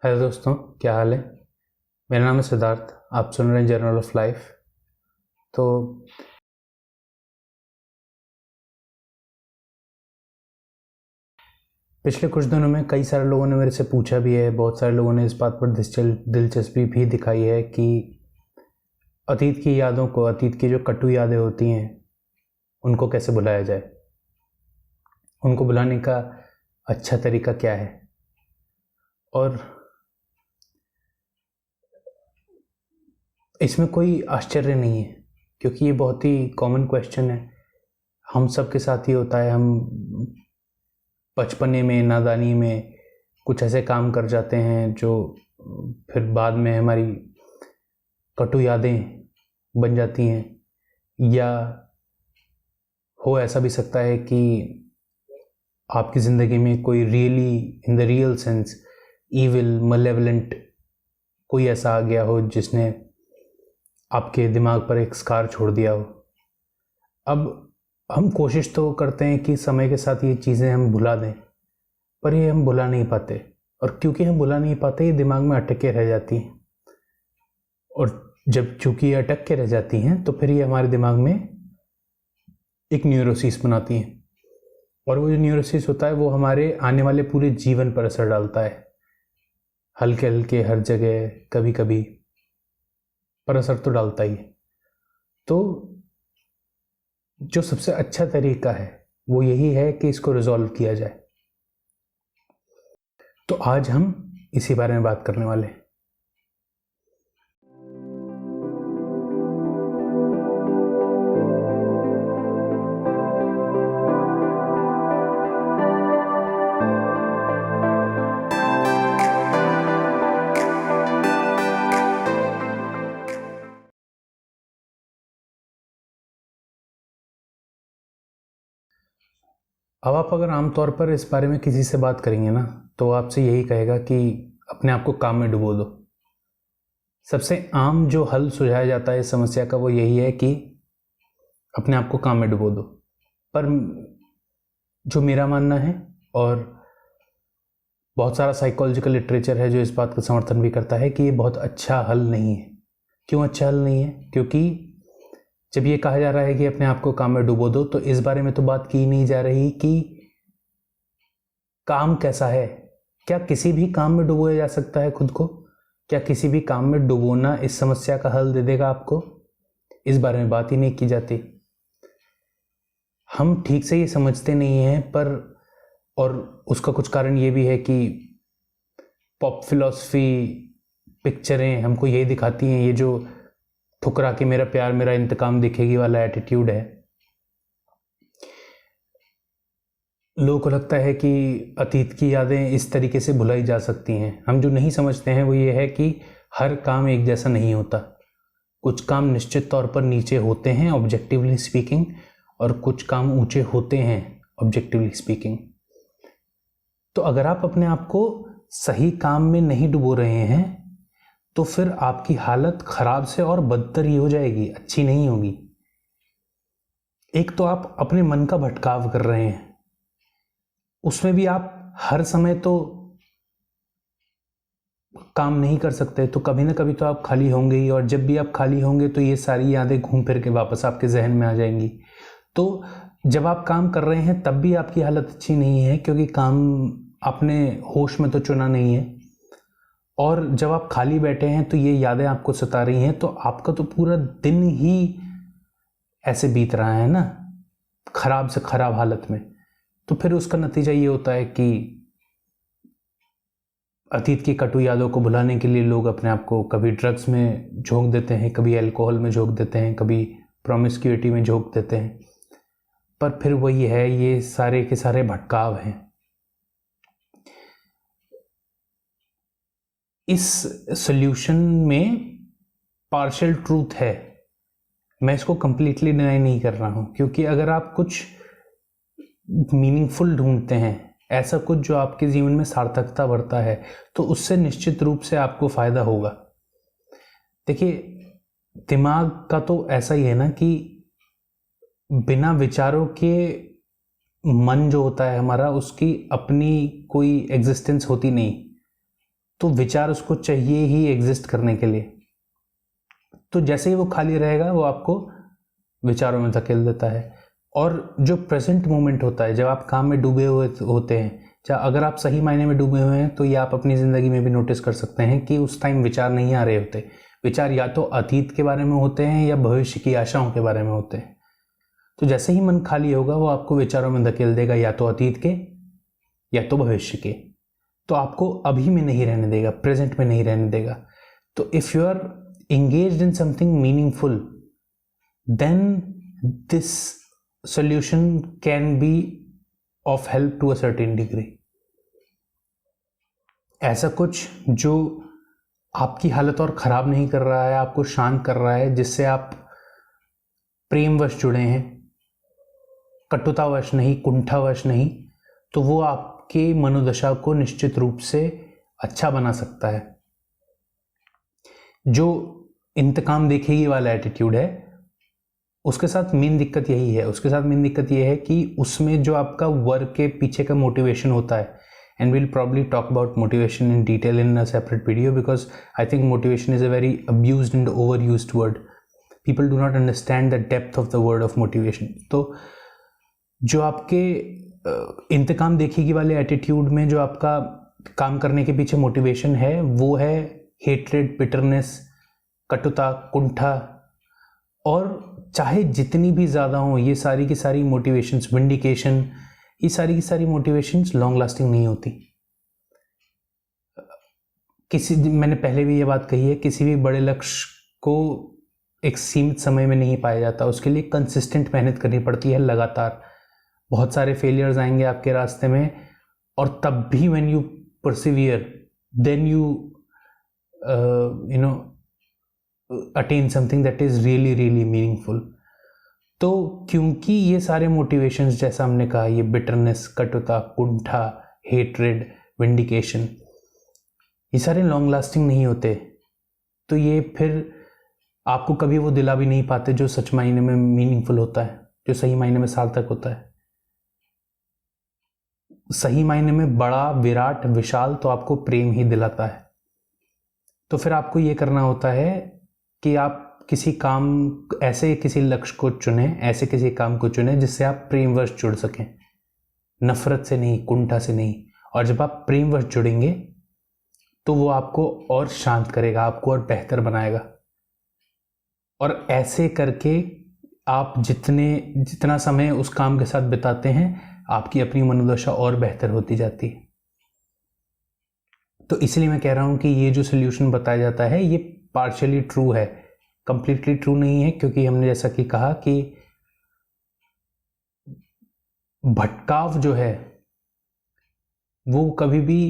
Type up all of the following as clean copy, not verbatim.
Hello दोस्तों, क्या हाल है। मेरा नाम है सिद्धार्थ। आप सुन रहे हैं जर्नल ऑफ लाइफ। तो पिछले कुछ दिनों में कई सारे लोगों ने मेरे से पूछा भी है, बहुत सारे लोगों ने इस बात पर दिलचस्पी भी दिखाई है कि अतीत की यादों को, अतीत की जो कटु यादें होती हैं, उनको कैसे भुलाया जाए, उनको भुलाने का अच्छा तरीका क्या है। और इसमें कोई आश्चर्य नहीं है, क्योंकि ये बहुत ही कॉमन क्वेश्चन है। हम सब के साथ ही होता है। हम बचपने में, नादानी में कुछ ऐसे काम कर जाते हैं जो फिर बाद में हमारी कटु यादें बन जाती हैं। या हो ऐसा भी सकता है कि आपकी ज़िंदगी में कोई really, in the real sense, evil, malevolent कोई ऐसा आ गया हो जिसने आपके दिमाग पर एक स्कार छोड़ दिया हो। अब हम कोशिश तो करते हैं कि समय के साथ ये चीज़ें हम भुला दें, पर ये हम भुला नहीं पाते। और क्योंकि हम भुला नहीं पाते, ये दिमाग में अटक के रह जाती हैं। और जब चूंकि ये अटक के रह जाती हैं, तो फिर ये हमारे दिमाग में एक न्यूरोसिस बनाती हैं। और वो जो न्यूरोसिस होता है, वो हमारे आने वाले पूरे जीवन पर असर डालता है, हल्के हल्के, हर जगह, कभी कभी, पर असर तो डालता ही है। तो जो सबसे अच्छा तरीका है वो यही है कि इसको रिजॉल्व किया जाए। तो आज हम इसी बारे में बात करने वाले हैं। अब आप अगर आमतौर पर इस बारे में किसी से बात करेंगे ना, तो आपसे यही कहेगा कि अपने आप को काम में डुबो दो। सबसे आम जो हल सुझाया जाता है इस समस्या का, वो यही है कि अपने आप को काम में डुबो दो। पर जो मेरा मानना है, और बहुत सारा साइकोलॉजिकल लिटरेचर है जो इस बात का समर्थन भी करता है, कि ये बहुत अच्छा हल नहीं है। क्यों अच्छा हल नहीं है? क्योंकि जब ये कहा जा रहा है कि अपने आप को काम में डुबो दो, तो इस बारे में तो बात की नहीं जा रही कि काम कैसा है। क्या किसी भी काम में डुबोया जा सकता है खुद को? क्या किसी भी काम में डुबोना इस समस्या का हल दे देगा आपको? इस बारे में बात ही नहीं की जाती। हम ठीक से ये समझते नहीं हैं। पर और उसका कुछ कारण ये भी है कि पॉप फिलॉसफी, पिक्चरें हमको यही दिखाती हैं, ये जो ठुकरा के मेरा प्यार मेरा इंतकाम दिखेगी वाला एटीट्यूड है। लोगों को लगता है कि अतीत की यादें इस तरीके से भुलाई जा सकती हैं। हम जो नहीं समझते हैं वो ये है कि हर काम एक जैसा नहीं होता। कुछ काम निश्चित तौर पर नीचे होते हैं ऑब्जेक्टिवली स्पीकिंग, और कुछ काम ऊंचे होते हैं ऑब्जेक्टिवली स्पीकिंग। तो अगर आप अपने आप को सही काम में नहीं डुबो रहे हैं, तो फिर आपकी हालत खराब से और बदतर ही हो जाएगी, अच्छी नहीं होगी। एक तो आप अपने मन का भटकाव कर रहे हैं, उसमें भी आप हर समय तो काम नहीं कर सकते, तो कभी ना कभी तो आप खाली होंगे ही। और जब भी आप खाली होंगे तो ये सारी यादें घूम फिर के वापस आपके जहन में आ जाएंगी। तो जब आप काम कर रहे हैं तब भी आपकी हालत अच्छी नहीं है, क्योंकि काम आपने होश में तो चुना नहीं है। और जब आप खाली बैठे हैं तो ये यादें आपको सता रही हैं, तो आपका तो पूरा दिन ही ऐसे बीत रहा है ना, खराब से खराब हालत में। तो फिर उसका नतीजा ये होता है कि अतीत की कटु यादों को भुलाने के लिए लोग अपने आप को कभी ड्रग्स में झोंक देते हैं, कभी अल्कोहल में झोंक देते हैं, कभी प्रोमिस्क्यूटी में झोंक देते हैं। पर फिर वही है, ये सारे के सारे भटकाव हैं। इस सॉल्यूशन में पार्शियल ट्रूथ है, मैं इसको कंप्लीटली डिनाई नहीं कर रहा हूं। क्योंकि अगर आप कुछ मीनिंगफुल ढूंढते हैं, ऐसा कुछ जो आपके जीवन में सार्थकता भरता है, तो उससे निश्चित रूप से आपको फायदा होगा। देखिए, दिमाग का तो ऐसा ही है ना कि बिना विचारों के मन जो होता है हमारा, उसकी अपनी कोई एग्जिस्टेंस होती नहीं। तो विचार उसको चाहिए ही एग्जिस्ट करने के लिए। तो जैसे ही वो खाली रहेगा वो आपको विचारों में धकेल देता है। और जो प्रेजेंट मोमेंट होता है, जब आप काम में डूबे हुए होते हैं, चाहे अगर आप सही मायने में डूबे हुए हैं, तो ये आप अपनी ज़िंदगी में भी नोटिस कर सकते हैं कि उस टाइम विचार नहीं आ रहे होते। विचार या तो अतीत के बारे में होते हैं या भविष्य की आशाओं के बारे में होते हैं। तो जैसे ही मन खाली होगा वो आपको विचारों में धकेल देगा, या तो अतीत के या तो भविष्य के। तो आपको अभी में नहीं रहने देगा, प्रेजेंट में नहीं रहने देगा। तो if you are engaged in something meaningful, then this solution can be of help to a certain degree. ऐसा कुछ जो आपकी हालत और ख़राब नहीं कर रहा है, आपको शांत कर रहा है, जिससे आप प्रेमवश जुड़े हैं, कटुतावश नहीं, कुंठावश नहीं, तो वो आपके मनोदशा को निश्चित रूप से अच्छा बना सकता है। जो इंतकाम देखेगी वाला एटीट्यूड है, उसके साथ मेन दिक्कत यही है, उसके साथ मेन दिक्कत ये है कि उसमें जो आपका वर्क के पीछे का मोटिवेशन होता है, and we'll probably talk about motivation in detail in a separate video, because I think motivation is a very abused and over used word. People do not understand the depth of the word of motivation. तो जो आपके इंतकाम देखेगी वाले attitude में जो आपका काम करने के पीछे मोटिवेशन है, वो है हेट्रेड, बिटरनेस, कटुता, कुंठा। और चाहे जितनी भी ज़्यादा हों, ये सारी की सारी मोटिवेशंस, विंडिकेशन, ये सारी की सारी मोटिवेशंस लॉन्ग लास्टिंग नहीं होती। मैंने पहले भी ये बात कही है, किसी भी बड़े लक्ष्य को एक सीमित समय में नहीं पाया जाता, उसके लिए कंसिस्टेंट मेहनत करनी पड़ती है लगातार। बहुत सारे फेलियर्स आएंगे आपके रास्ते में, और तब भी when you persevere, then you attain something that is really really meaningful। तो क्योंकि ये सारे मोटिवेशंस, जैसा हमने कहा, ये बिटरनेस, कटुता, कुंठा, हेट्रेड, विंडिकेशन, ये सारे लॉन्ग लास्टिंग नहीं होते, तो ये फिर आपको कभी वो दिला भी नहीं पाते जो सच मायने में मीनिंगफुल होता है, जो सही मायने में सार्थक होता है। सही मायने में बड़ा, विराट, विशाल तो आपको प्रेम ही दिलाता है। तो फिर आपको ये करना होता है कि आप किसी काम, ऐसे किसी लक्ष्य को चुने, ऐसे किसी काम को चुने जिससे आप प्रेमवश जुड़ सकें, नफरत से नहीं, कुंठा से नहीं। और जब आप प्रेमवश जुड़ेंगे तो वो आपको और शांत करेगा, आपको और बेहतर बनाएगा। और ऐसे करके आप जितना समय उस काम के साथ बिताते हैं, आपकी अपनी मनोदशा और बेहतर होती जाती है। तो इसलिए मैं कह रहा हूँ कि ये जो सोल्यूशन बताया जाता है, ये पार्शियली ट्रू है, कंप्लीटली ट्रू नहीं है, क्योंकि हमने जैसा कि कहा कि भटकाव जो है वो कभी भी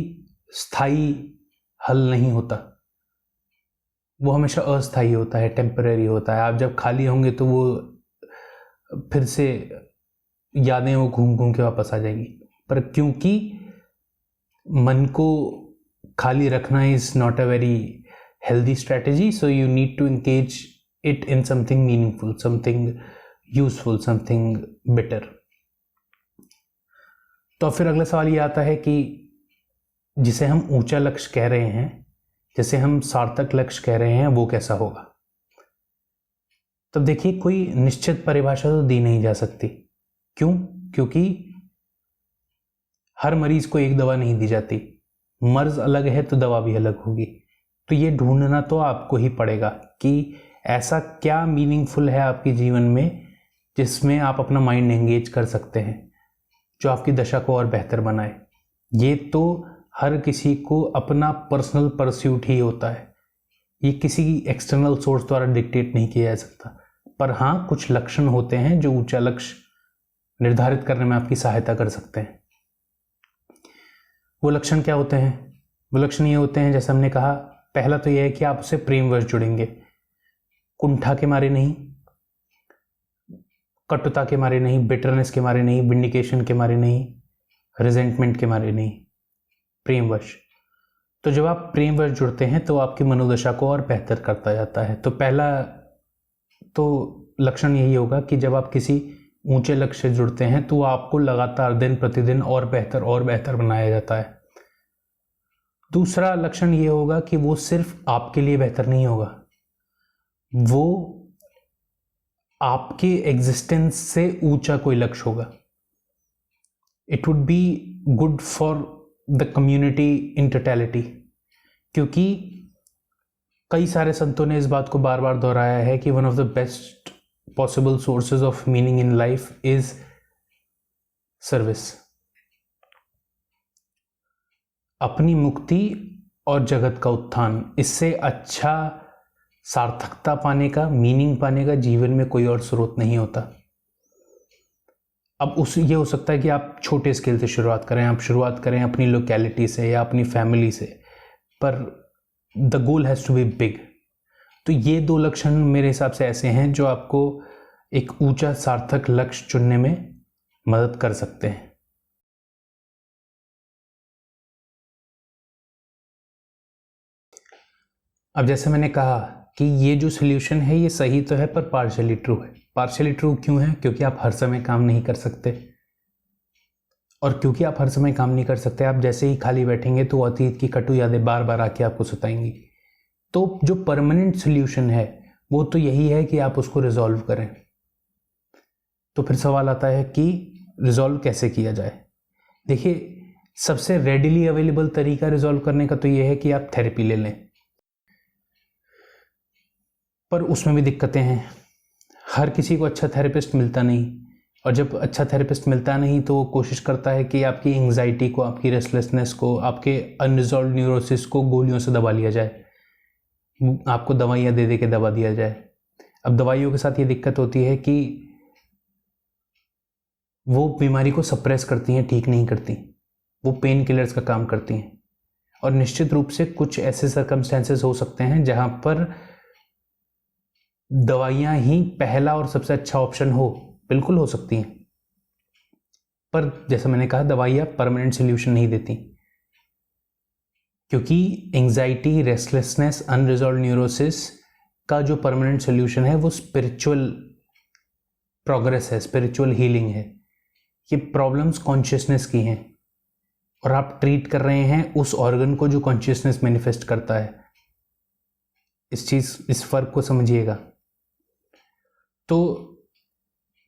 स्थायी हल नहीं होता, वो हमेशा अस्थायी होता है, टेम्परेरी होता है। आप जब खाली होंगे तो वो फिर से यादें वो घूम घूम के वापस आ जाएंगी। पर क्योंकि मन को खाली रखना is not a very healthy strategy, so you need to engage it in something meaningful, something useful, something better। तो फिर अगला सवाल ये आता है कि जिसे हम ऊंचा लक्ष्य कह रहे हैं, जिसे हम सार्थक लक्ष्य कह रहे हैं, वो कैसा होगा? तब देखिए, कोई निश्चित परिभाषा तो दी नहीं जा सकती। क्यों? क्योंकि हर मरीज को एक दवा नहीं दी जाती, मर्ज अलग है तो दवा भी अलग होगी। तो ये ढूंढना तो आपको ही पड़ेगा कि ऐसा क्या मीनिंगफुल है आपके जीवन में जिसमें आप अपना माइंड एंगेज कर सकते हैं, जो आपकी दशा को और बेहतर बनाए। ये तो हर किसी को अपना पर्सनल परस्यूट ही होता है, ये किसी एक्सटर्नल सोर्स द्वारा डिक्टेट नहीं किया जा सकता। पर हाँ, कुछ लक्षण होते हैं जो ऊंचा लक्ष्य निर्धारित करने में आपकी सहायता कर सकते हैं। वो लक्षण क्या होते हैं? वो लक्षण ये होते हैं, जैसे हमने कहा, पहला तो यह है कि आप उससे प्रेमवश जुड़ेंगे, कुंठा के मारे नहीं, कटुता के मारे नहीं, बिटरनेस के मारे नहीं, विंडिकेशन के मारे नहीं, रिजेंटमेंट के मारे नहीं, प्रेमवश। तो जब आप प्रेमवश जुड़ते हैं तो आपकी मनोदशा को और बेहतर करता जाता है। तो पहला तो लक्षण यही होगा कि जब आप किसी ऊंचे लक्ष्य से जुड़ते हैं तो आपको लगातार दिन प्रतिदिन और बेहतर बनाया जाता है। दूसरा लक्षण ये होगा कि वो सिर्फ आपके लिए बेहतर नहीं होगा, वो आपके एग्जिस्टेंस से ऊंचा कोई लक्ष्य होगा। It would be good for the community in totality, क्योंकि कई सारे संतों ने इस बात को बार बार दोहराया है कि one of the best possible sources of meaning in life is service. अपनी मुक्ति और जगत का उत्थान, इससे अच्छा सार्थकता पाने का, मीनिंग पाने का जीवन में कोई और स्रोत नहीं होता। अब ये हो सकता है कि आप छोटे स्केल से शुरुआत करें, आप शुरुआत करें अपनी लोकेलिटी से या अपनी फैमिली से, पर the goal has to be big. तो ये दो लक्षण मेरे हिसाब से ऐसे हैं जो आपको एक ऊंचा सार्थक लक्ष्य चुनने में मदद कर सकते हैं। अब जैसे मैंने कहा कि ये जो सोल्यूशन है ये सही तो है पर पार्शियली ट्रू है। पार्शियली ट्रू क्यों है? क्योंकि आप हर समय काम नहीं कर सकते, और क्योंकि आप हर समय काम नहीं कर सकते, आप जैसे ही खाली बैठेंगे तो अतीत की कटु यादें बार बार आके आपको सताएंगी। तो जो परमानेंट सोल्यूशन है वो तो यही है कि आप उसको रिजॉल्व करें। तो फिर सवाल आता है कि रिजॉल्व कैसे किया जाए। देखिए, सबसे रेडिली अवेलेबल तरीका रिजॉल्व करने का तो ये है कि आप थेरेपी ले लें, पर उसमें भी दिक्कतें हैं। हर किसी को अच्छा थेरेपिस्ट मिलता नहीं, और जब अच्छा थेरेपिस्ट मिलता नहीं तो वो कोशिश करता है कि आपकी एंग्जाइटी को, आपकी रेस्टलेसनेस को, आपके अनरिजॉल्व न्यूरोसिस को गोलियों से दबा लिया जाए, आपको दवाइयाँ दे दे के दबा दिया जाए। अब दवाइयों के साथ ये दिक्कत होती है कि वो बीमारी को सप्रेस करती हैं, ठीक नहीं करती, वो पेन किलर्स का काम करती हैं। और निश्चित रूप से कुछ ऐसे सर्कमस्टेंसेस हो सकते हैं जहाँ पर दवाइयाँ ही पहला और सबसे अच्छा ऑप्शन हो, बिल्कुल हो सकती हैं, पर जैसा मैंने कहा दवाइयाँ परमानेंट सोल्यूशन नहीं देती, क्योंकि एंग्जाइटी, रेस्टलेसनेस, अनरिजॉल्व न्यूरोसिस का जो परमानेंट सोल्यूशन है वो स्पिरिचुअल प्रोग्रेस है, स्पिरिचुअल हीलिंग है। ये प्रॉब्लम्स कॉन्शियसनेस की हैं, और आप ट्रीट कर रहे हैं उस ऑर्गन को जो कॉन्शियसनेस मैनिफेस्ट करता है। इस फर्क को समझिएगा। तो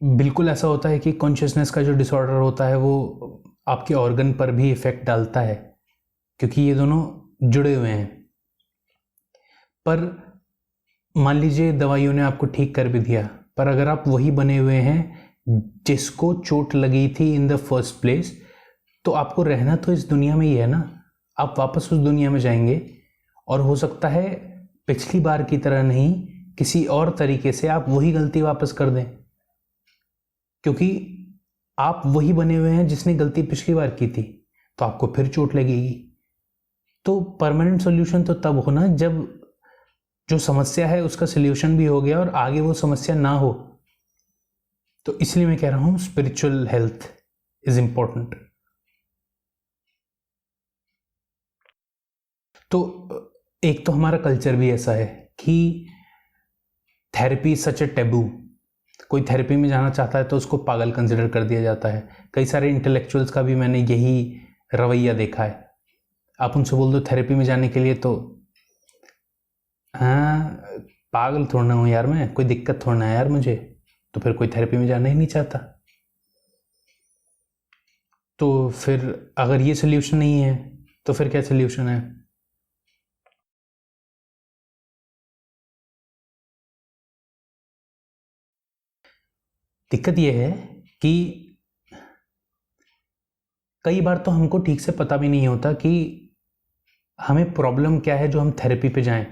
बिल्कुल ऐसा होता है कि कॉन्शियसनेस का जो डिसऑर्डर होता है वो आपके ऑर्गन पर भी इफेक्ट डालता है, क्योंकि ये दोनों जुड़े हुए हैं। पर मान लीजिए दवाइयों ने आपको ठीक कर भी दिया, पर अगर आप वही बने हुए हैं जिसको चोट लगी थी इन द फर्स्ट प्लेस, तो आपको रहना तो इस दुनिया में ही है ना। आप वापस उस दुनिया में जाएंगे, और हो सकता है पिछली बार की तरह नहीं, किसी और तरीके से आप वही गलती वापस कर दें, क्योंकि आप वही बने हुए हैं जिसने गलती पिछली बार की थी, तो आपको फिर चोट लगेगी। तो परमानेंट सॉल्यूशन तो तब होना जब जो समस्या है उसका सॉल्यूशन भी हो गया और आगे वो समस्या ना हो। तो इसलिए मैं कह रहा हूं स्पिरिचुअल हेल्थ इज इंपॉर्टेंट। तो एक तो हमारा कल्चर भी ऐसा है कि थेरेपी सच ए टैबू। कोई थेरेपी में जाना चाहता है तो उसको पागल कंसिडर कर दिया जाता है। कई सारे इंटेलेक्चुअल्स का भी मैंने यही रवैया देखा है। आप उनसे बोल दो थेरेपी में जाने के लिए तो हाँ, पागल थोड़ा हूँ यार मैं, कोई दिक्कत थोड़ा है यार मुझे, तो फिर कोई थेरेपी में जाना ही नहीं चाहता। तो फिर अगर ये सोल्यूशन नहीं है तो फिर क्या सोल्यूशन है? दिक्कत ये है कि कई बार तो हमको ठीक से पता भी नहीं होता कि हमें प्रॉब्लम क्या है जो हम थेरेपी पे जाएं।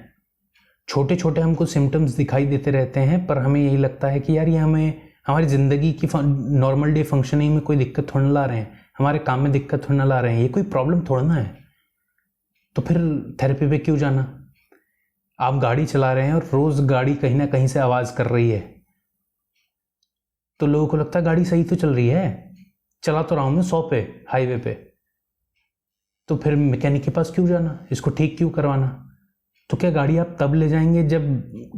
छोटे छोटे हमको सिम्टम्स दिखाई देते रहते हैं, पर हमें यही लगता है कि यार ये हमें हमारी ज़िंदगी की नॉर्मल डे फंक्शनिंग में कोई दिक्कत थोड़ा ना ला रहे हैं, हमारे काम में दिक्कत थोड़ा ना ला रहे हैं, ये कोई प्रॉब्लम थोड़ा ना है, तो फिर थेरेपी पे क्यों जाना? आप गाड़ी चला रहे हैं और रोज़ गाड़ी कहीं ना कहीं से आवाज़ कर रही है, तो लोगों को लगता है गाड़ी सही तो चल रही है, चला तो रहा हूँ मैं 100 पे हाईवे पे, तो फिर मैकेनिक के पास क्यों जाना, इसको ठीक क्यों करवाना? तो क्या गाड़ी आप तब ले जाएंगे जब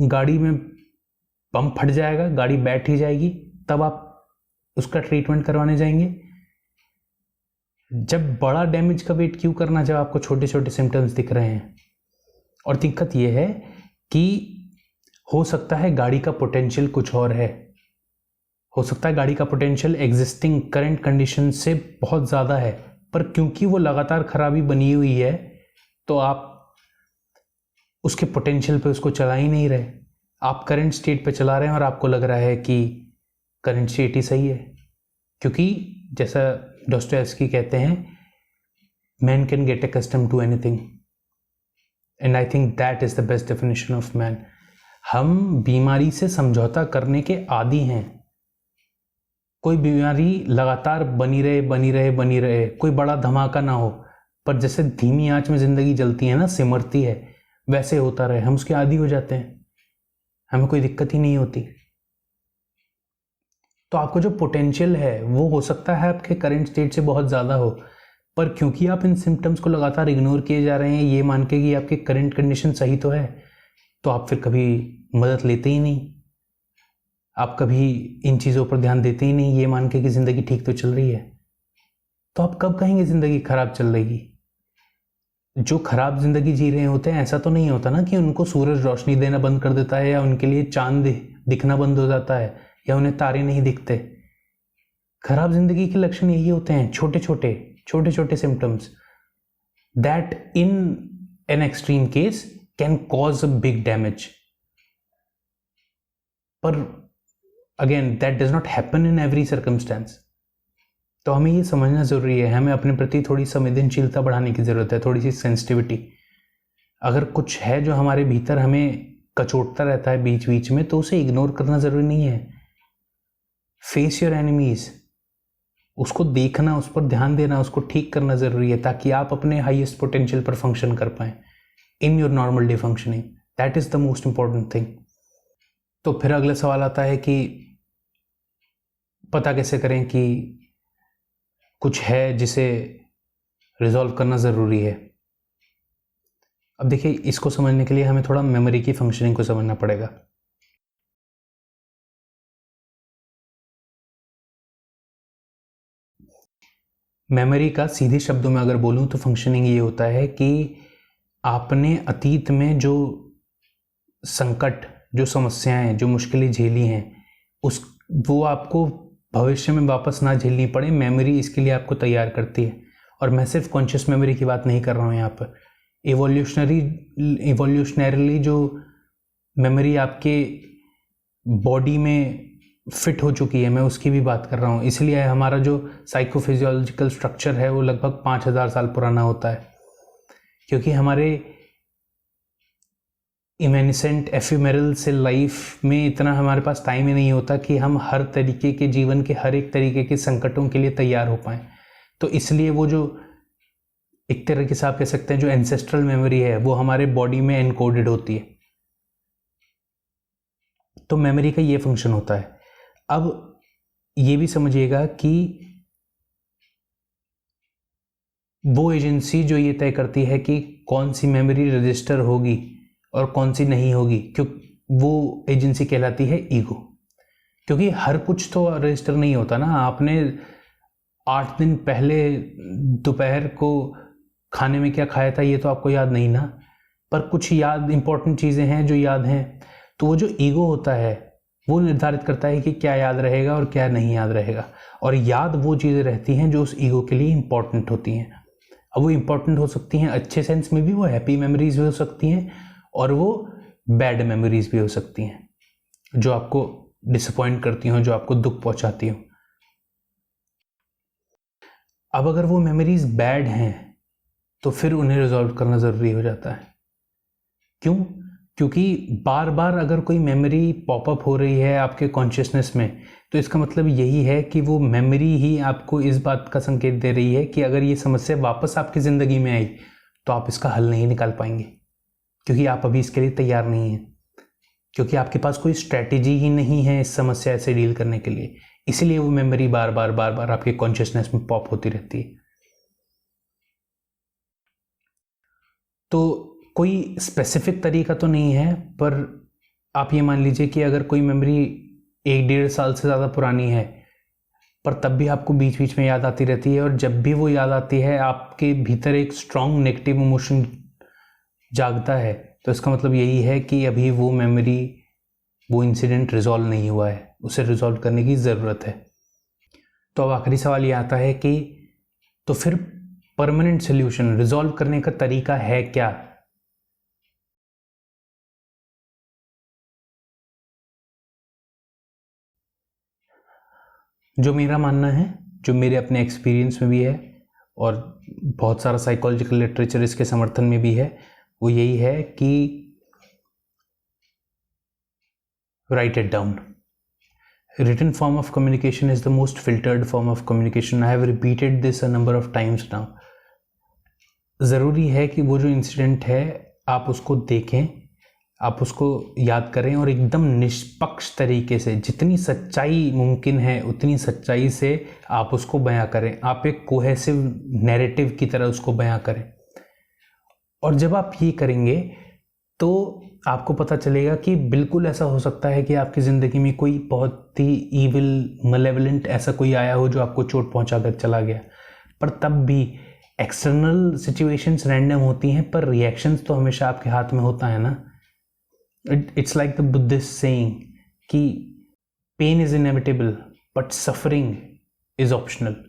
गाड़ी में पंप फट जाएगा, गाड़ी बैठ ही जाएगी, तब आप उसका ट्रीटमेंट करवाने जाएंगे? जब बड़ा डैमेज का वेट क्यों करना जब आपको छोटे छोटे सिम्टम्स दिख रहे हैं। और दिक्कत यह है कि हो सकता है गाड़ी का पोटेंशियल कुछ और है, हो सकता है गाड़ी का पोटेंशियल एग्जिस्टिंग करंट कंडीशन से बहुत ज़्यादा है, पर क्योंकि वो लगातार खराबी बनी हुई है तो आप उसके पोटेंशियल पे उसको चला ही नहीं रहे। आप करंट स्टेट पे चला रहे हैं और आपको लग रहा है कि करंट स्टेट ही सही है, क्योंकि जैसा डॉस्टोयेव्स्की कहते हैं, man can get accustom to anything and I think that is the best definition of man. हम बीमारी से समझौता करने के आदी हैं। कोई बीमारी लगातार बनी रहे बनी रहे बनी रहे, कोई बड़ा धमाका ना हो, पर जैसे धीमी आंच में जिंदगी जलती है ना, सिमरती है, वैसे होता रहे, हम उसके आदी हो जाते हैं, हमें कोई दिक्कत ही नहीं होती। तो आपको जो पोटेंशियल है वो हो सकता है आपके करंट स्टेट से बहुत ज़्यादा हो, पर क्योंकि आप इन सिम्टम्स को लगातार इग्नोर किए जा रहे हैं ये मान के कि आपकी करंट कंडीशन सही तो है, तो आप फिर कभी मदद लेते ही नहीं, आप कभी इन चीज़ों पर ध्यान देते ही नहीं, ये मान के कि ज़िंदगी ठीक तो चल रही है। तो आप कब कहेंगे ज़िंदगी खराब चल रही? जो खराब ज़िंदगी जी रहे होते हैं ऐसा तो नहीं होता ना कि उनको सूरज रोशनी देना बंद कर देता है, या उनके लिए चांद दिखना बंद हो जाता है, या उन्हें तारे नहीं दिखते। खराब जिंदगी के लक्षण यही होते हैं, छोटे छोटे symptoms that in an extreme case can cause a big damage. पर again that does not happen in every circumstance. तो हमें ये समझना ज़रूरी है, हमें अपने प्रति थोड़ी संवेदनशीलता बढ़ाने की ज़रूरत है, थोड़ी सी सेंसिटिविटी। अगर कुछ है जो हमारे भीतर हमें कचोटता रहता है बीच बीच में, तो उसे इग्नोर करना ज़रूरी नहीं है। फेस योर एनिमीज, उसको देखना, उस पर ध्यान देना, उसको ठीक करना ज़रूरी है, ताकि आप अपने हाईएस्ट पोटेंशियल पर फंक्शन कर पाएँ in your normal day functioning. That is the most important thing. तो फिर अगला सवाल आता है कि पता कैसे करें कि कुछ है जिसे रिजॉल्व करना ज़रूरी है। अब देखिए, इसको समझने के लिए हमें थोड़ा मेमोरी की फंक्शनिंग को समझना पड़ेगा। मेमोरी का सीधे शब्दों में अगर बोलूं तो फंक्शनिंग ये होता है कि आपने अतीत में जो संकट, जो समस्याएं, जो मुश्किलें झेली हैं, वो आपको भविष्य में वापस ना झेलनी पड़े। मेमोरी इसके लिए आपको तैयार करती है। और मैं सिर्फ कॉन्शियस मेमोरी की बात नहीं कर रहा हूँ यहाँ पर। इवोल्यूशनरीली जो मेमोरी आपके बॉडी में फिट हो चुकी है, मैं उसकी भी बात कर रहा हूँ। इसलिए हमारा जो साइकोफिजियोलॉजिकल स्ट्रक्चर है वो लगभग 5000 साल पुराना होता है, क्योंकि हमारे इमेनिसेंट एफिमेरल से लाइफ में इतना हमारे पास टाइम ही नहीं होता कि हम हर तरीके के जीवन के हर एक तरीके के संकटों के लिए तैयार हो पाएँ। तो इसलिए वो जो एक तरीके से आप कह सकते हैं जो एंसेस्ट्रल मेमोरी है वो हमारे बॉडी में एनकोडेड होती है। तो मेमोरी का ये फंक्शन होता है। अब ये भी समझिएगा कि वो एजेंसी जो ये तय करती है कि कौन सी मेमोरी रजिस्टर होगी और कौन सी नहीं होगी, क्यों वो एजेंसी कहलाती है ईगो। क्योंकि हर कुछ तो रजिस्टर नहीं होता ना। आपने 8 दिन पहले दोपहर को खाने में क्या खाया था ये तो आपको याद नहीं ना, पर कुछ याद, इंपॉर्टेंट चीज़ें हैं जो याद हैं। तो वो जो ईगो होता है वो निर्धारित करता है कि क्या याद रहेगा और क्या नहीं याद रहेगा। और याद वो चीज़ें रहती हैं जो उस ईगो के लिए इंपॉर्टेंट होती हैं। अब वो इंपॉर्टेंट हो सकती हैं अच्छे सेंस में भी, वो हैप्पी मेमोरीज भी हो सकती हैं, और वो बैड मेमोरीज भी हो सकती हैं जो आपको डिसअपॉइंट करती हों, जो आपको दुख पहुंचाती हों। अब अगर वो मेमोरीज बैड हैं तो फिर उन्हें रिजॉल्व करना ज़रूरी हो जाता है। क्यों? क्योंकि बार बार अगर कोई मेमोरी पॉपअप हो रही है आपके कॉन्शियसनेस में, तो इसका मतलब यही है कि वो मेमोरी ही आपको इस बात का संकेत दे रही है कि अगर ये समस्या वापस आपकी ज़िंदगी में आई तो आप इसका हल नहीं निकाल पाएंगे, क्योंकि आप अभी इसके लिए तैयार नहीं हैं, क्योंकि आपके पास कोई स्ट्रैटेजी ही नहीं है इस समस्या से डील करने के लिए। इसलिए वो मेमोरी बार बार आपके कॉन्शियसनेस में पॉप होती रहती है। तो कोई स्पेसिफिक तरीका तो नहीं है, पर आप ये मान लीजिए कि अगर कोई मेमोरी 1-1.5 साल से ज़्यादा पुरानी है पर तब भी आपको बीच बीच में याद आती रहती है, और जब भी वो याद आती है आपके भीतर एक स्ट्रॉन्ग नेगेटिव इमोशन जागता है। तो इसका मतलब यही है कि अभी वो मेमोरी, वो इंसिडेंट रिजॉल्व नहीं हुआ है, उसे रिजॉल्व करने की ज़रूरत है। तो अब आखिरी सवाल ये आता है कि तो फिर परमानेंट सोल्यूशन रिजॉल्व करने का तरीका है क्या? जो मेरा मानना है, जो मेरे अपने एक्सपीरियंस में भी है और बहुत सारा साइकोलॉजिकल लिटरेचर इसके समर्थन में भी है, वो यही है कि right it down. Written form of communication is the most filtered form of communication. I have repeated this a number of times now. ज़रूरी है कि वो जो इंसिडेंट है आप उसको देखें, आप उसको याद करें और एकदम निष्पक्ष तरीके से, जितनी सच्चाई मुमकिन है उतनी सच्चाई से आप उसको बयां करें। आप एक कोहेसिव नैरेटिव की तरह उसको बयां करें। और जब आप ये करेंगे तो आपको पता चलेगा कि बिल्कुल ऐसा हो सकता है कि आपकी ज़िंदगी में कोई बहुत ही ईविल, मलेवलेंट ऐसा कोई आया हो जो आपको चोट पहुंचा कर चला गया, पर तब भी एक्सटर्नल सिचुएशंस रैंडम होती हैं, पर रिएक्शंस तो हमेशा आपके हाथ में होता है ना। It's like the Buddhist saying कि pain is inevitable but suffering is optional.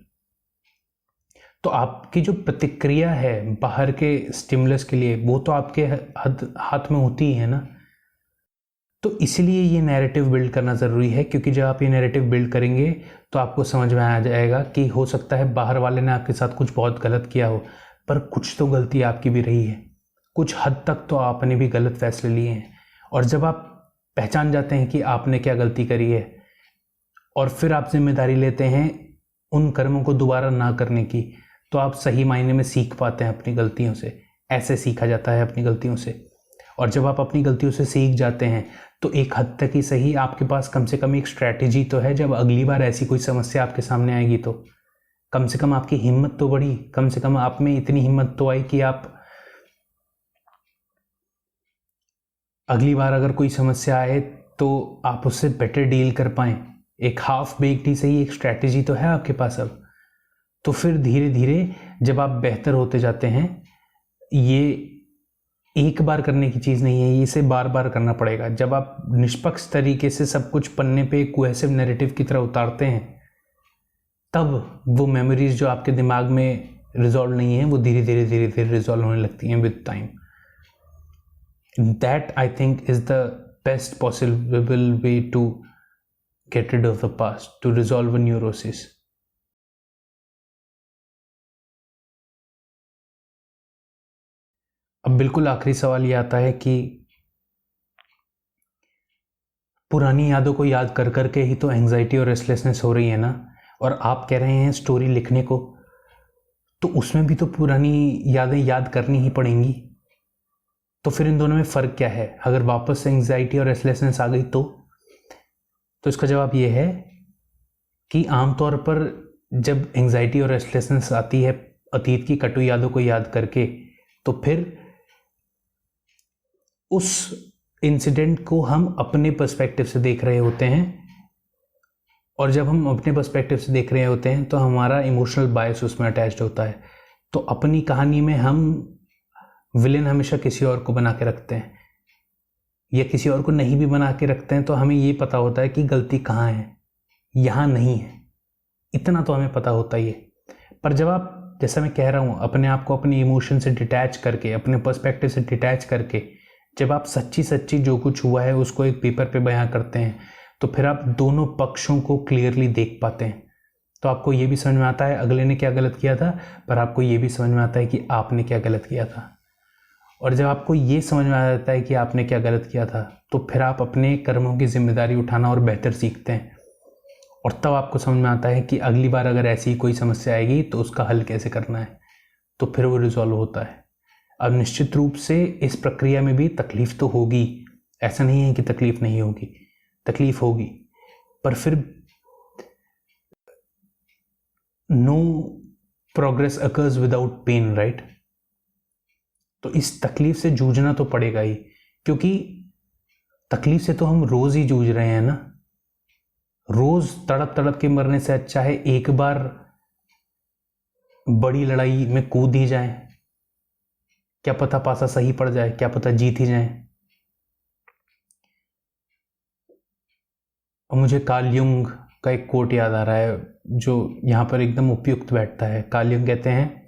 तो आपकी जो प्रतिक्रिया है बाहर के स्टिमुलस के लिए, वो तो आपके हाथ में होती ही है ना। तो इसलिए ये नैरेटिव बिल्ड करना ज़रूरी है, क्योंकि जब आप ये नैरेटिव बिल्ड करेंगे तो आपको समझ में आ जाएगा कि हो सकता है बाहर वाले ने आपके साथ कुछ बहुत गलत किया हो, पर कुछ तो गलती आपकी भी रही है, कुछ हद तक तो आपने भी गलत फैसले लिए हैं। और जब आप पहचान जाते हैं कि आपने क्या गलती करी है और फिर आप जिम्मेदारी लेते हैं उन कर्मों को दोबारा ना करने की, तो आप सही मायने में सीख पाते हैं अपनी गलतियों से। ऐसे सीखा जाता है अपनी गलतियों से। और जब आप अपनी गलतियों से सीख जाते हैं तो एक हद तक ही सही आपके पास कम से कम एक स्ट्रैटेजी तो है। जब अगली बार ऐसी कोई समस्या आपके सामने आएगी तो कम से कम आपकी हिम्मत तो बढ़ी, कम से कम आप में इतनी हिम्मत तो आई कि आप अगली बार अगर कोई समस्या आए तो आप उससे बेटर डील कर पाएँ। एक हाफ बेक्ड ही सही एक स्ट्रैटेजी तो है आपके पास अब। तो फिर धीरे धीरे जब आप बेहतर होते जाते हैं, ये एक बार करने की चीज़ नहीं है, इसे बार बार करना पड़ेगा। जब आप निष्पक्ष तरीके से सब कुछ पन्ने पे एक कोहेसिव नैरेटिव की तरह उतारते हैं, तब वो मेमोरीज जो आपके दिमाग में रिजॉल्व नहीं है, वो धीरे धीरे रिजॉल्व होने लगती हैं with time. That I think is the best possible way to get rid of the past, to resolve a neurosis. अब बिल्कुल आखिरी सवाल ये आता है कि पुरानी यादों को याद कर कर के ही तो एंजाइटी और रेस्टलेसनेस हो रही है ना, और आप कह रहे हैं स्टोरी लिखने को, तो उसमें भी तो पुरानी यादें याद करनी ही पड़ेंगी। तो फिर इन दोनों में फ़र्क क्या है? अगर वापस से एंजाइटी और रेस्टलेसनेस आ गई तो इसका जवाब ये है कि आमतौर पर जब एंजाइटी और रेस्टलेसनेस आती है अतीत की कटु यादों को याद करके, तो फिर उस इंसिडेंट को हम अपने पर्सपेक्टिव से देख रहे होते हैं, और जब हम अपने पर्सपेक्टिव से देख रहे होते हैं तो हमारा इमोशनल बायस उसमें अटैच्ड होता है। तो अपनी कहानी में हम विलेन हमेशा किसी और को बना के रखते हैं, या किसी और को नहीं भी बना के रखते हैं तो हमें ये पता होता है कि गलती कहाँ है, यहाँ नहीं है, इतना तो हमें पता होता ही है। पर जब आप, जैसा मैं कह रहा हूँ, अपने आप को अपने इमोशन से डिटैच करके, अपने पर्सपेक्टिव से डिटैच करके जब आप सच्ची जो कुछ हुआ है उसको एक पेपर पे बयां करते हैं, तो फिर आप दोनों पक्षों को क्लियरली देख पाते हैं। तो आपको ये भी समझ में आता है अगले ने क्या गलत किया था, पर आपको ये भी समझ में आता है कि आपने क्या गलत किया था। और जब आपको ये समझ में आ जाता है कि आपने क्या गलत किया था, तो फिर आप अपने कर्मों की जिम्मेदारी उठाना और बेहतर सीखते हैं। और तब आपको समझ में आता है कि अगली बार अगर ऐसी कोई समस्या आएगी तो उसका हल कैसे करना है, तो फिर वो रिजॉल्व होता है। अब निश्चित रूप से इस प्रक्रिया में भी तकलीफ तो होगी, ऐसा नहीं है कि तकलीफ नहीं होगी, तकलीफ होगी, पर फिर no progress occurs without pain, right. तो इस तकलीफ से जूझना तो पड़ेगा ही, क्योंकि तकलीफ से तो हम रोज ही जूझ रहे हैं ना। रोज तड़प तड़प के मरने से अच्छा है एक बार बड़ी लड़ाई में कूद ही जाए, क्या पता पासा सही पड़ जाए, क्या पता जीत ही जाए। और मुझे कार्ल युंग का एक कोट याद आ रहा है जो यहाँ पर एकदम उपयुक्त बैठता है। कार्ल युंग कहते हैं,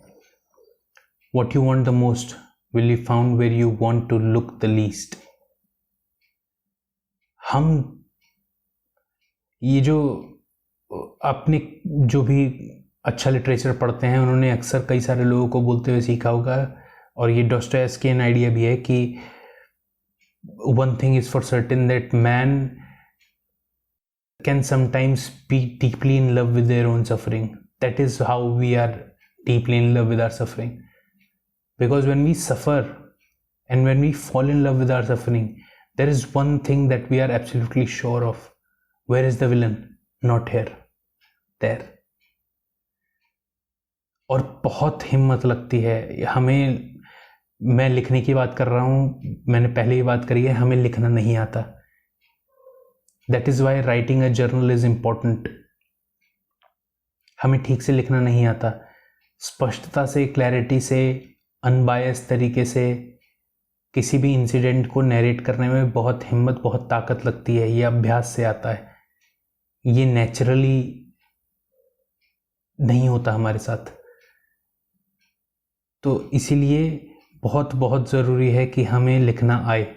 What you want the most will be found where you want to look the least. हम ये जो अपने जो भी अच्छा लिटरेचर पढ़ते हैं उन्होंने अक्सर कई सारे लोगों को बोलते हुए सीखा होगा, और ये डॉस्टोयेव्स्कियन आइडिया भी है कि one thing is for certain that man can sometimes be deeply in love with their own suffering. That is how we are deeply in love with our suffering. Because when we suffer and when we fall in love with our suffering, there is one thing that we are absolutely sure of. Where is the villain? Not here. There. और बहुत हिम्मत लगती है हमें। मैं लिखने की बात कर रहा हूँ, मैंने पहले ही बात करी है, हमें लिखना नहीं आता। That is why writing a journal is important. हमें ठीक से लिखना नहीं आता। स्पष्टता से, क्लैरिटी से, अनबायस तरीके से किसी भी इंसिडेंट को नैरेट करने में बहुत हिम्मत, बहुत ताकत लगती है। ये अभ्यास से आता है, ये नेचुरली नहीं होता हमारे साथ। तो इसीलिए बहुत बहुत ज़रूरी है कि हमें लिखना आए।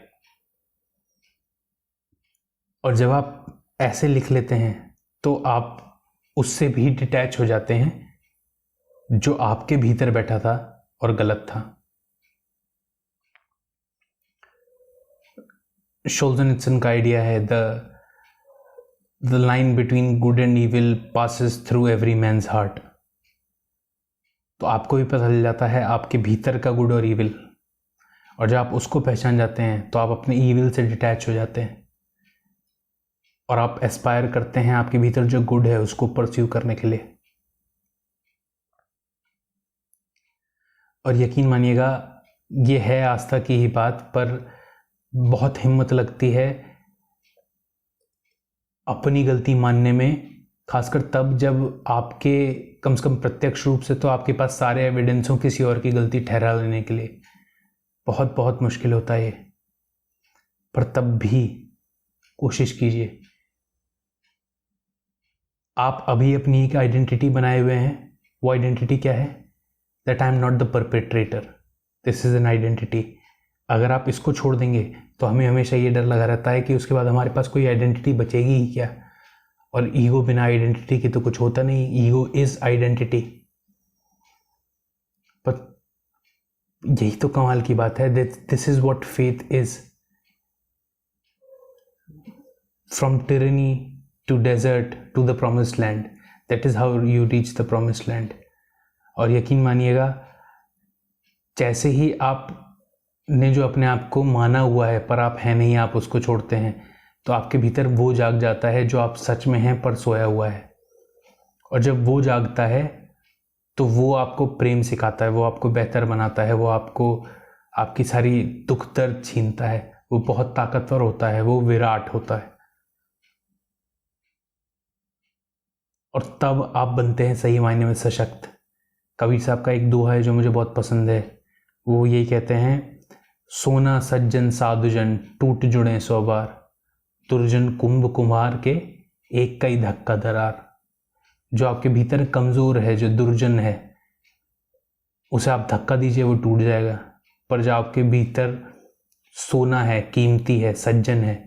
और जब आप ऐसे लिख लेते हैं तो आप उससे भी डिटैच हो जाते हैं जो आपके भीतर बैठा था और गलत था। सोल्जनित्सिन का आइडिया है, the line between good and evil passes through every man's heart. तो आपको भी पता चल जाता है आपके भीतर का गुड और इविल, और जब आप उसको पहचान जाते हैं तो आप अपने इविल से डिटैच हो जाते हैं और आप एस्पायर करते हैं आपके भीतर जो गुड है उसको परस्यू करने के लिए। और यकीन मानिएगा ये है आस्था की ही बात, पर बहुत हिम्मत लगती है अपनी गलती मानने में, खासकर तब जब आपके कम से कम प्रत्यक्ष रूप से तो आपके पास सारे एविडेंस हो किसी और की गलती ठहरा लेने के लिए। बहुत बहुत मुश्किल होता है ये, पर तब भी कोशिश कीजिए। आप अभी अपनी एक आइडेंटिटी बनाए हुए हैं। वो आइडेंटिटी क्या है? That I am not the perpetrator, this is an identity. अगर आप इसको छोड़ देंगे तो हमें हमेशा ये डर लगा रहता है कि उसके बाद हमारे पास कोई आइडेंटिटी बचेगी ही क्या। और ईगो बिना आइडेंटिटी के तो कुछ होता नहीं। Ego is identity. पर यही तो कमाल की बात है। This is what faith is. From tyranny to desert to the promised land, that is how you reach the promised land. और यकीन मानिएगा जैसे ही आप ने जो अपने आप को माना हुआ है पर आप हैं नहीं, आप उसको छोड़ते हैं, तो आपके भीतर वो जाग जाता है जो आप सच में हैं पर सोया हुआ है। और जब वो जागता है तो वो आपको प्रेम सिखाता है, वो आपको बेहतर बनाता है, वो आपको आपकी सारी दुख दर्द छीनता है। वो बहुत ताकतवर होता है, वो विराट होता है। और तब आप बनते हैं सही मायने में सशक्त। कबीर साहब का एक दोहा है जो मुझे बहुत पसंद है। वो यही कहते हैं, सोना सज्जन साधुजन टूट जुड़े 100 बार, दुर्जन कुंभ कुम्हार के एक का ही धक्का दरार। जो आपके भीतर कमज़ोर है, जो दुर्जन है, उसे आप धक्का दीजिए वो टूट जाएगा। पर जो आपके भीतर सोना है, कीमती है, सज्जन है,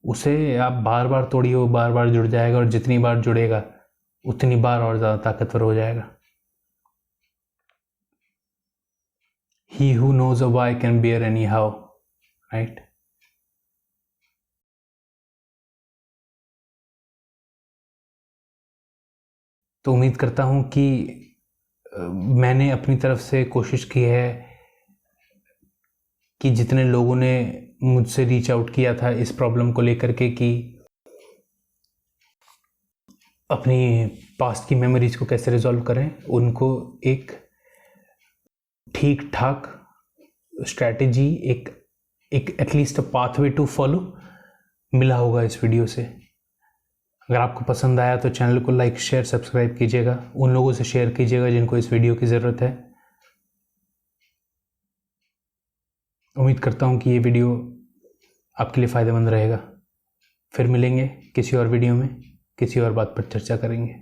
उसे आप बार बार तोड़िए, वो बार बार जुड़ जाएगा। और जितनी बार जुड़ेगा उतनी बार और ज़्यादा ताकतवर हो जाएगा। He who knows a why can bear any how, right? तो उम्मीद करता हूँ कि मैंने अपनी तरफ से कोशिश की है कि जितने लोगों ने मुझसे रीच आउट किया था इस प्रॉब्लम को लेकर के, कि अपनी पास्ट की मेमोरीज को कैसे रिजॉल्व करें, उनको एक ठीक ठाक स्ट्रैटेजी, एक at least a pathway to follow मिला होगा इस वीडियो से। अगर आपको पसंद आया तो चैनल को लाइक शेयर सब्सक्राइब कीजिएगा, उन लोगों से शेयर कीजिएगा जिनको इस वीडियो की ज़रूरत है। उम्मीद करता हूँ कि ये वीडियो आपके लिए फ़ायदेमंद रहेगा। फिर मिलेंगे किसी और वीडियो में, किसी और बात पर चर्चा करेंगे।